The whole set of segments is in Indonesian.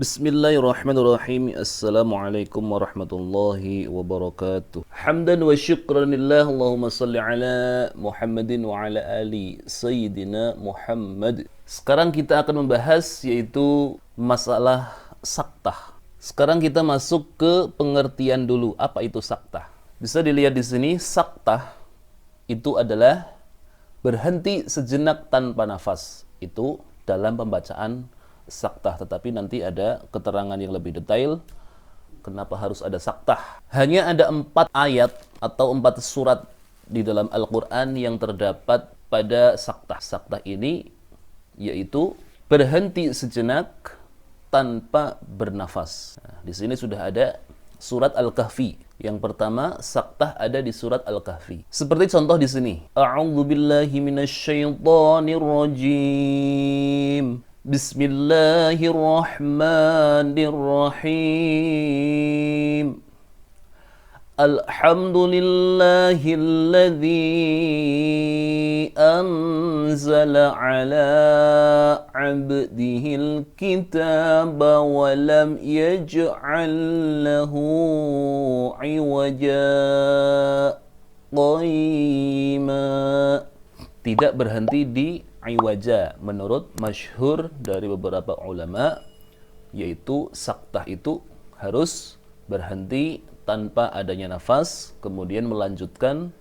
Bismillahirrahmanirrahim. Assalamualaikum warahmatullahi wabarakatuh. Hamdan wa syukran lillah. Allahumma salli ala Muhammadin wa ala ali Sayyidina Muhammad. Sekarang kita akan membahas yaitu masalah saktah. Sekarang kita masuk ke pengertian dulu. Apa itu saktah? Bisa dilihat di sini, saktah itu adalah berhenti sejenak tanpa nafas. Itu dalam pembacaan saktah, tetapi nanti ada keterangan yang lebih detail kenapa harus ada saktah. Hanya ada 4 ayat atau 4 surat di dalam Al-Quran yang terdapat pada saktah. Saktah ini yaitu berhenti sejenak tanpa bernafas. Nah, di sini sudah ada surat Al-Kahfi. Yang pertama, saktah ada di surat Al-Kahfi. Seperti contoh di sini. A'udzubillahi minasyaitonirrajim. Bismillahirrahmanirrahim. Alhamdulillahilladzi anzala ala abdihil kitaba wa lam yaj'al lahu iwaja qayyima. Tidak berhenti di iwaja menurut masyhur dari beberapa ulama, yaitu saktah itu harus berhenti tanpa adanya nafas, kemudian melanjutkan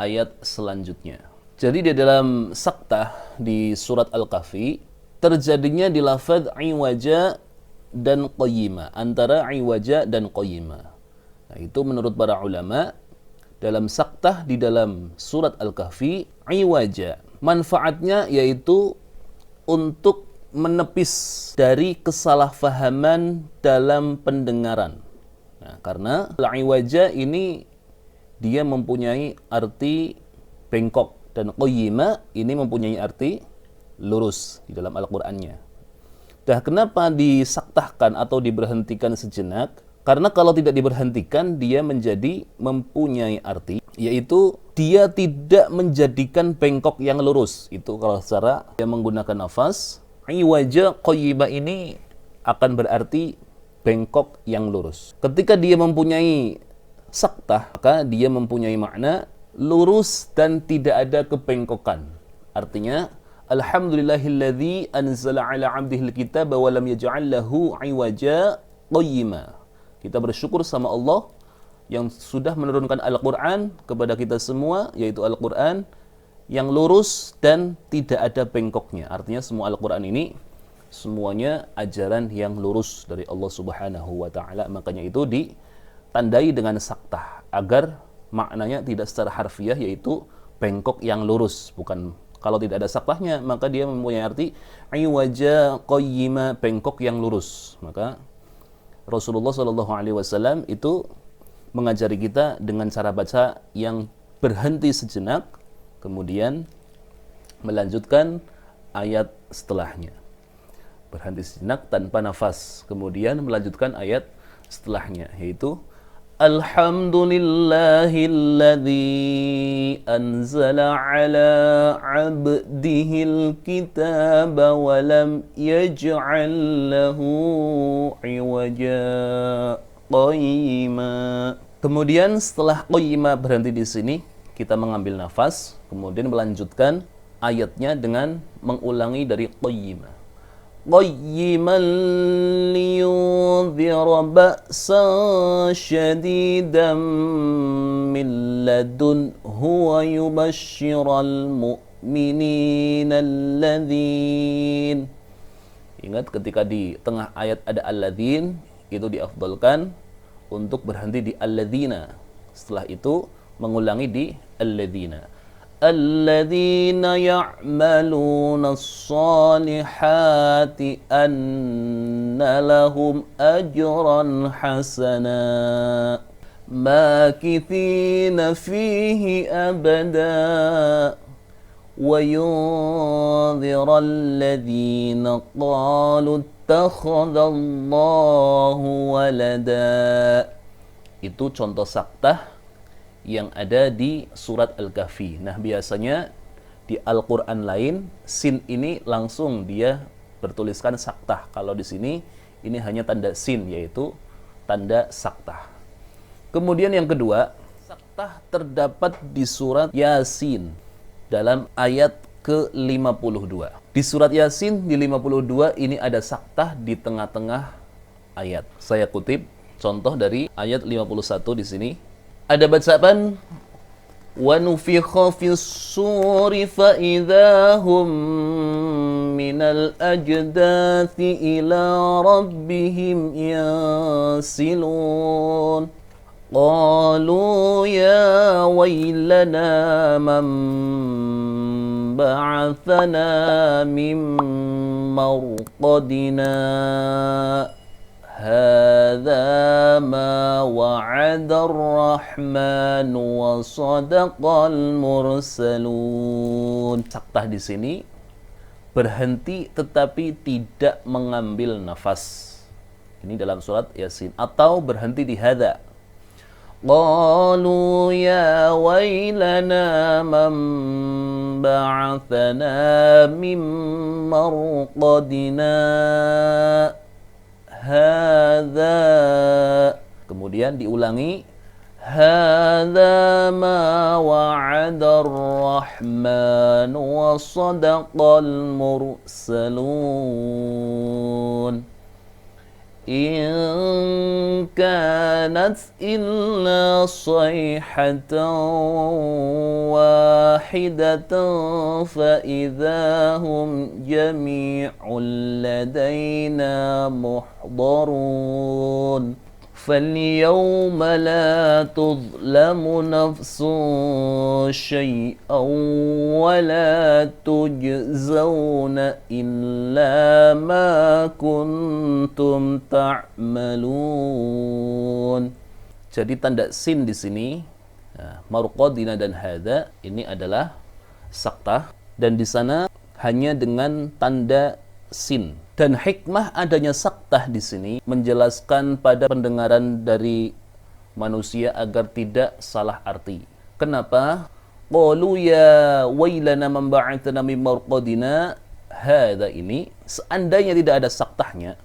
ayat selanjutnya. Jadi di dalam saktah di surat Al-Kahfi terjadinya di lafaz iwaja dan qayyima, antara iwaja dan qayyima. Nah, itu menurut para ulama dalam saktah di dalam surat Al-Kahfi, iwaja manfaatnya yaitu untuk menepis dari kesalahpahaman dalam pendengaran. Nah, karena al-iwaja ini dia mempunyai arti bengkok dan qayyima ini mempunyai arti lurus di dalam Al-Qur'annya. Nah, kenapa disaktahkan atau diberhentikan sejenak? Karena kalau tidak diberhentikan dia menjadi mempunyai arti, yaitu dia tidak menjadikan bengkok yang lurus. Itu kalau secara dia menggunakan nafas, iwaja qayyima ini akan berarti bengkok yang lurus. Ketika dia mempunyai saktah, maka dia mempunyai makna lurus dan tidak ada kebengkokan. Artinya, alhamdulillahilladzi anzala ala 'abdihil kitaba wa lam yaj'al lahu iwaja qayyima. Kita bersyukur sama Allah yang sudah menurunkan Al-Quran kepada kita semua, yaitu Al-Quran yang lurus dan tidak ada bengkoknya. Artinya semua Al-Quran ini semuanya ajaran yang lurus dari Allah Subhanahu wa Ta'ala. Makanya itu ditandai dengan saktah agar maknanya tidak secara harfiah, yaitu bengkok yang lurus. Bukan, kalau tidak ada saktahnya maka dia mempunyai arti iwaja qayyima, bengkok yang lurus. Maka Rasulullah SAW itu mengajari kita dengan cara baca yang berhenti sejenak, kemudian melanjutkan ayat setelahnya. Berhenti sejenak tanpa nafas, kemudian melanjutkan ayat setelahnya, yaitu Alhamdulillahilladzi anzala ala abdihil kitaba wa lam yaj'al lahu iwaja qayyima. Kemudian setelah qayyima berhenti di sini, kita mengambil nafas, kemudian melanjutkan ayatnya dengan mengulangi dari qayyima. qayyiman liyunzira ba'san syadidan min ladunhu wa yubashshiral mu'minina alladzin. Ingat ketika di tengah ayat ada alladzin, itu diafdalkan untuk berhenti di alladzina. Setelah itu mengulangi di alladzina. Alladzina ya'maluna as-salihati anna lahum ajran hasana makithina fihi abada wa yunzira alladzina qalu ittakhadallahu walada. Itu contoh saktah yang ada di surat Al-Kahfi. Nah, biasanya di Al-Quran lain, sin ini langsung dia bertuliskan saktah. Kalau di sini, Ini hanya tanda sin, yaitu tanda saktah. Kemudian yang kedua, saktah terdapat di surat Yasin dalam ayat ke-52. Di surat Yasin di 52 ini ada saktah di tengah-tengah ayat. Saya kutip contoh dari ayat 51 di sini. Ada bacaan وَنُفِخَ فِي الصُّورِ فَإِذَا هُمْ مِنَ الْأَجْدَاثِ إِلَى رَبِّهِمْ يَنْسِلُونَ قَالُوا يَا وَيْلَنَا مَنْ بَعَثَنَا مِنْ مَرْقَدِنَا هذا ما وعد الرحمن وصدق المرسلون. Saktah di sini berhenti tetapi tidak mengambil nafas. Ini dalam surat Yasin, atau berhenti di hadza. قالوا يا ويلنا من بعثنا من مرقدنا hadza, kemudian diulangi hadza ma wa'ada ar-rahman wa sadaqal mursalun in kanat illa sayhatan wahidatan fa idahum jami'un ladaina muhdarun فاليوم لا تظلم نفس شيئا ولا تجزون إلا ما كنتم تعملون. Jadi tanda sin di sini, marqadina dan hadza ini adalah saktah, dan di sana hanya dengan tanda sin. Dan hikmah adanya saktah di sini menjelaskan pada pendengaran dari manusia agar tidak salah arti. Kenapa? Qalu ya wailana man ba'athana min marqadina hadza, ini seandainya tidak ada saktahnya,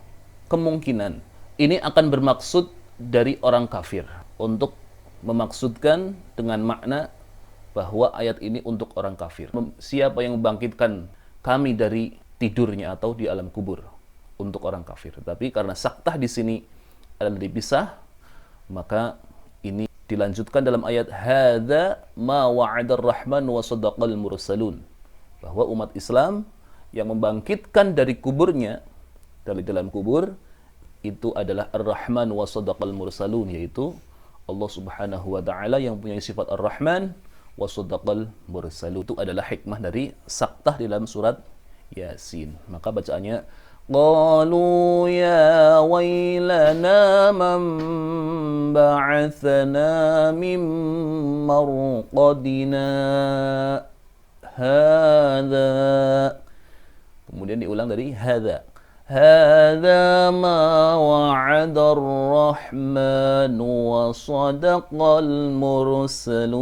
kemungkinan ini akan bermaksud dari orang kafir, untuk memaksudkan dengan makna bahwa ayat ini untuk orang kafir. Siapa yang membangkitkan kami dari tidurnya atau di alam kubur, untuk orang kafir. Tapi karena saktah di sini adalah dipisah, maka ini dilanjutkan dalam ayat hadza ma wa'adar rahman wa sadaqal mursalun, bahwa umat Islam yang membangkitkan dari kuburnya, dari dalam kubur, itu adalah ar-rahman wa sadaqal mursalun, yaitu Allah Subhanahu wa taala yang punya sifat ar-rahman wa sadaqal mursalun. Itu adalah hikmah dari saktah dalam surat Yasin. Maka bacaannya qalu ya wailana man ba'athana min marqadina hadza, kemudian diulang dari hadza hadza ma wa'ada ar-rahman wa sadaqal mursalun.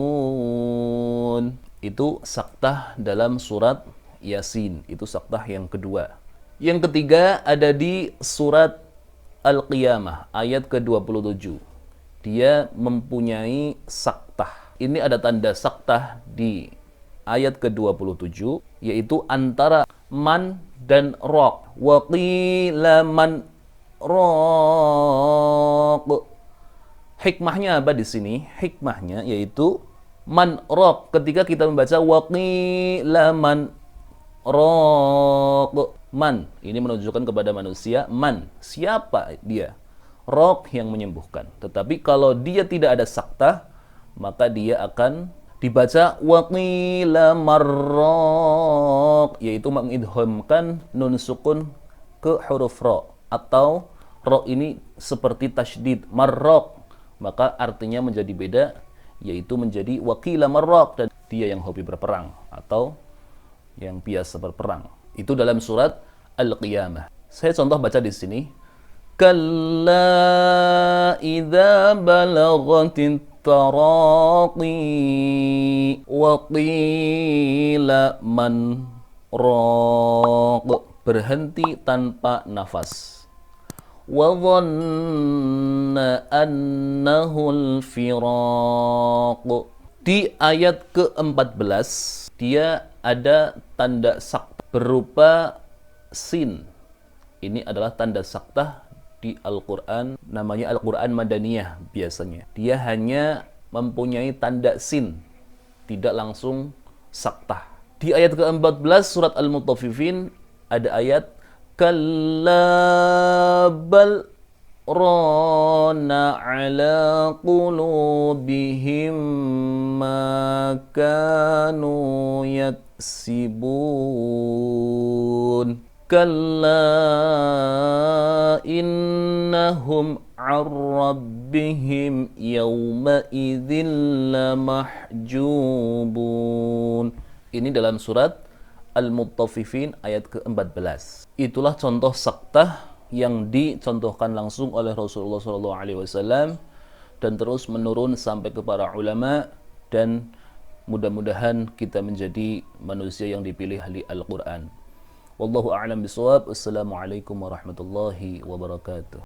Itu saktah dalam surat Yasin, itu saktah yang kedua. Yang ketiga ada di surat Al-Qiyamah ayat ke-27. Dia mempunyai saktah. Ini ada tanda saktah di ayat ke-27, yaitu antara man dan raq. Wa qila man raq. Hikmahnya apa di sini? Hikmahnya yaitu man raq, ketika kita membaca wa qila man raq, man ini menunjukkan kepada manusia, man siapa dia, raq yang menyembuhkan. Tetapi kalau dia tidak ada saktah, maka dia akan dibaca wa qila marraq, yaitu mengidghamkan nun sukun ke huruf ra, atau ra ini seperti tasydid marraq, maka artinya menjadi beda, yaitu menjadi wa qila marraq, dan dia yang hobi berperang atau yang biasa berperang. Itu dalam surat Al-Qiyamah. Saya contoh baca di sini. Kalla idza balaghatit taraqi wa qila man raq. Berhenti tanpa nafas. وظن أنه الفراق. Di ayat ke-14 dia ada tanda saktah berupa sin. Ini adalah tanda saktah di Al-Quran, namanya Al-Quran Madaniyah biasanya. Dia hanya mempunyai tanda sin, tidak langsung saktah. Di ayat ke-14 surat Al-Mutaffifin ada ayat Kalla bal rana ala qulubihim ma kanu yaksibun. Kalla innahum an rabbihim yawma idzin lamahjubun. Ini dalam surat Al-Mutaffifin ayat ke-14. Itulah contoh saktah yang dicontohkan langsung oleh Rasulullah SAW dan terus menurun sampai ke para ulama, dan mudah-mudahan kita menjadi manusia yang dipilih ahli Al-Quran. Wallahu a'lam bishawab. Assalamualaikum warahmatullahi wabarakatuh.